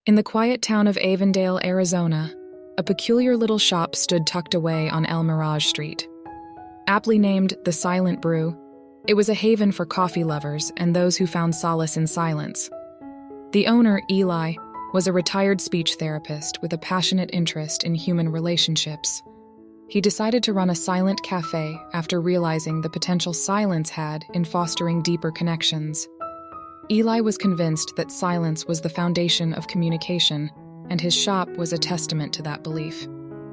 In the quiet town of Avondale, Arizona, a peculiar little shop stood tucked away on El Mirage Street. Aptly named the Silent Brew, it was a haven for coffee lovers and those who found solace in silence. The owner, Eli, was a retired speech therapist with a passionate interest in human relationships. He decided to run a silent cafe after realizing the potential silence had in fostering deeper connections. Eli was convinced that silence was the foundation of communication, and his shop was a testament to that belief.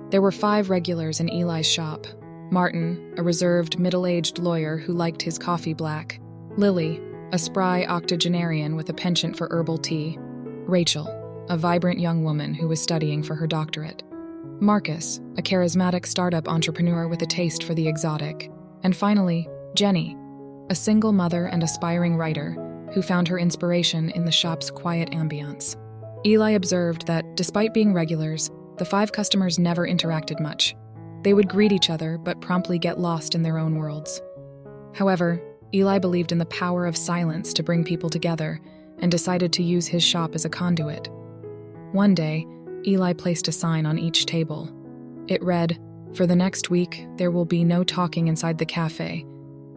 There were 5 regulars in Eli's shop: Martin, a reserved, middle-aged lawyer who liked his coffee black; Lily, a spry octogenarian with a penchant for herbal tea; Rachel, a vibrant young woman who was studying for her doctorate; Marcus, a charismatic startup entrepreneur with a taste for the exotic; and finally, Jenny, a single mother and aspiring writer who found her inspiration in the shop's quiet ambience. Eli observed that, despite being regulars, the 5 customers never interacted much. They would greet each other but promptly get lost in their own worlds. However, Eli believed in the power of silence to bring people together and decided to use his shop as a conduit. One day, Eli placed a sign on each table. It read, "For the next week, there will be no talking inside the cafe.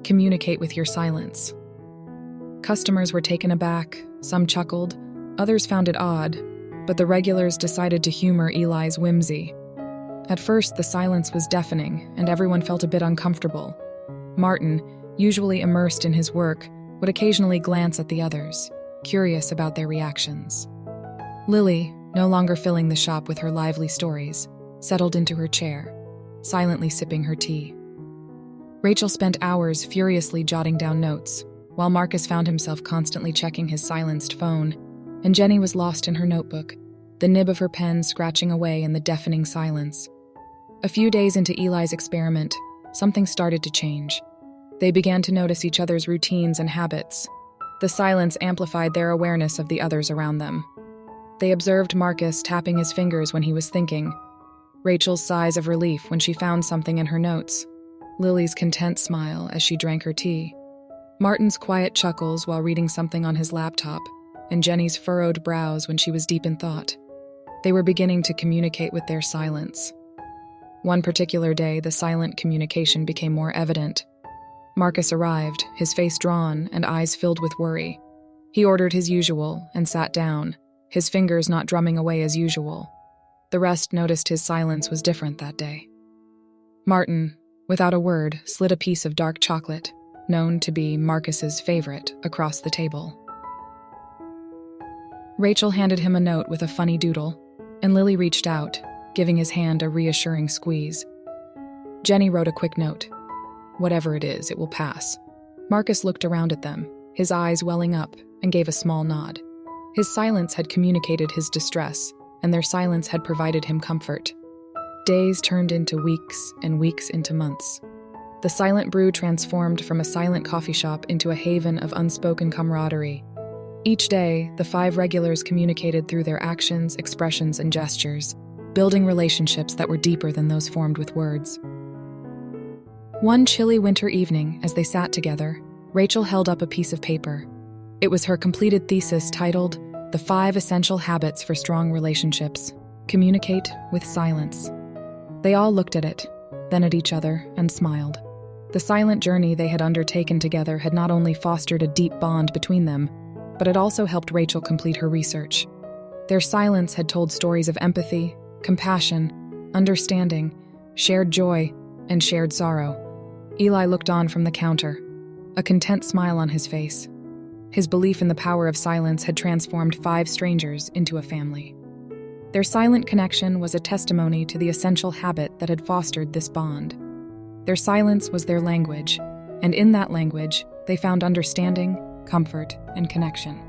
Communicate with your silence." Customers were taken aback, some chuckled, others found it odd, but the regulars decided to humor Eli's whimsy. At first, the silence was deafening, and everyone felt a bit uncomfortable. Martin, usually immersed in his work, would occasionally glance at the others, curious about their reactions. Lily, no longer filling the shop with her lively stories, settled into her chair, silently sipping her tea. Rachel spent hours furiously jotting down notes, while Marcus found himself constantly checking his silenced phone, and Jenny was lost in her notebook, the nib of her pen scratching away in the deafening silence. A few days into Eli's experiment, something started to change. They began to notice each other's routines and habits. The silence amplified their awareness of the others around them. They observed Marcus tapping his fingers when he was thinking, Rachel's sighs of relief when she found something in her notes, Lily's content smile as she drank her tea, Martin's quiet chuckles while reading something on his laptop, and Jenny's furrowed brows when she was deep in thought. They were beginning to communicate with their silence. One particular day, the silent communication became more evident. Marcus arrived, his face drawn and eyes filled with worry. He ordered his usual and sat down, his fingers not drumming away as usual. The rest noticed his silence was different that day. Martin, without a word, slid a piece of dark chocolate, known to be Marcus's favorite, across the table. Rachel handed him a note with a funny doodle, and Lily reached out, giving his hand a reassuring squeeze. Jenny wrote a quick note. "Whatever it is, it will pass." Marcus looked around at them, his eyes welling up, and gave a small nod. His silence had communicated his distress, and their silence had provided him comfort. Days turned into weeks, and weeks into months. The Silent Brew transformed from a silent coffee shop into a haven of unspoken camaraderie. Each day, the 5 regulars communicated through their actions, expressions, and gestures, building relationships that were deeper than those formed with words. One chilly winter evening, as they sat together, Rachel held up a piece of paper. It was her completed thesis titled, "The 5 Essential Habits for Strong Relationships. Communicate with Silence." They all looked at it, then at each other, and smiled. The silent journey they had undertaken together had not only fostered a deep bond between them, but it also helped Rachel complete her research. Their silence had told stories of empathy, compassion, understanding, shared joy, and shared sorrow. Eli looked on from the counter, a content smile on his face. His belief in the power of silence had transformed 5 strangers into a family. Their silent connection was a testimony to the essential habit that had fostered this bond. Their silence was their language, and in that language, they found understanding, comfort, and connection.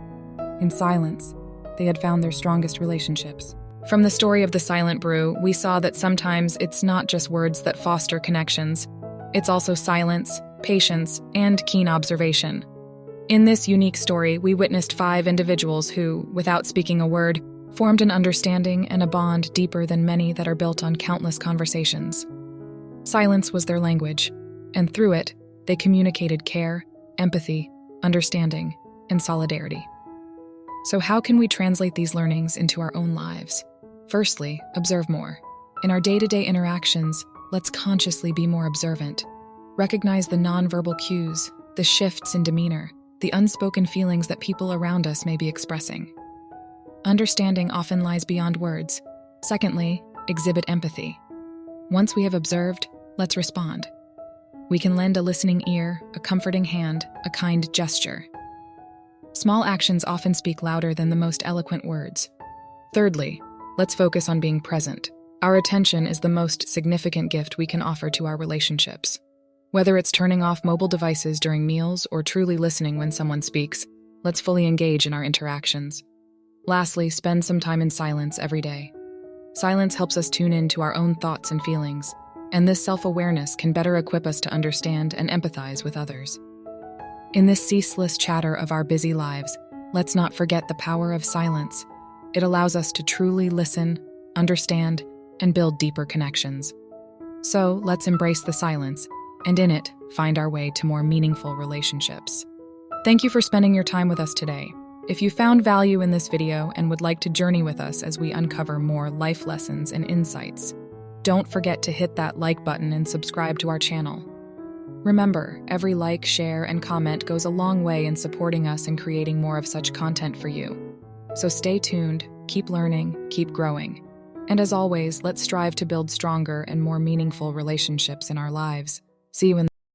In silence, they had found their strongest relationships. From the story of the Silent Brew, we saw that sometimes it's not just words that foster connections. It's also silence, patience, and keen observation. In this unique story, we witnessed 5 individuals who, without speaking a word, formed an understanding and a bond deeper than many that are built on countless conversations. Silence was their language, and through it, they communicated care, empathy, understanding, and solidarity. So how can we translate these learnings into our own lives? Firstly, observe more. In our day-to-day interactions, let's consciously be more observant. Recognize the nonverbal cues, the shifts in demeanor, the unspoken feelings that people around us may be expressing. Understanding often lies beyond words. Secondly, exhibit empathy. Once we have observed, let's respond. We can lend a listening ear, a comforting hand, a kind gesture. Small actions often speak louder than the most eloquent words. Thirdly, let's focus on being present. Our attention is the most significant gift we can offer to our relationships. Whether it's turning off mobile devices during meals or truly listening when someone speaks, let's fully engage in our interactions. Lastly, spend some time in silence every day. Silence helps us tune in to our own thoughts and feelings, and this self-awareness can better equip us to understand and empathize with others. In this ceaseless chatter of our busy lives, let's not forget the power of silence. It allows us to truly listen, understand, and build deeper connections. So, let's embrace the silence, and in it, find our way to more meaningful relationships. Thank you for spending your time with us today. If you found value in this video and would like to journey with us as we uncover more life lessons and insights, don't forget to hit that like button and subscribe to our channel. Remember, every like, share, and comment goes a long way in supporting us and creating more of such content for you. So stay tuned, keep learning, keep growing. And as always, let's strive to build stronger and more meaningful relationships in our lives. See you in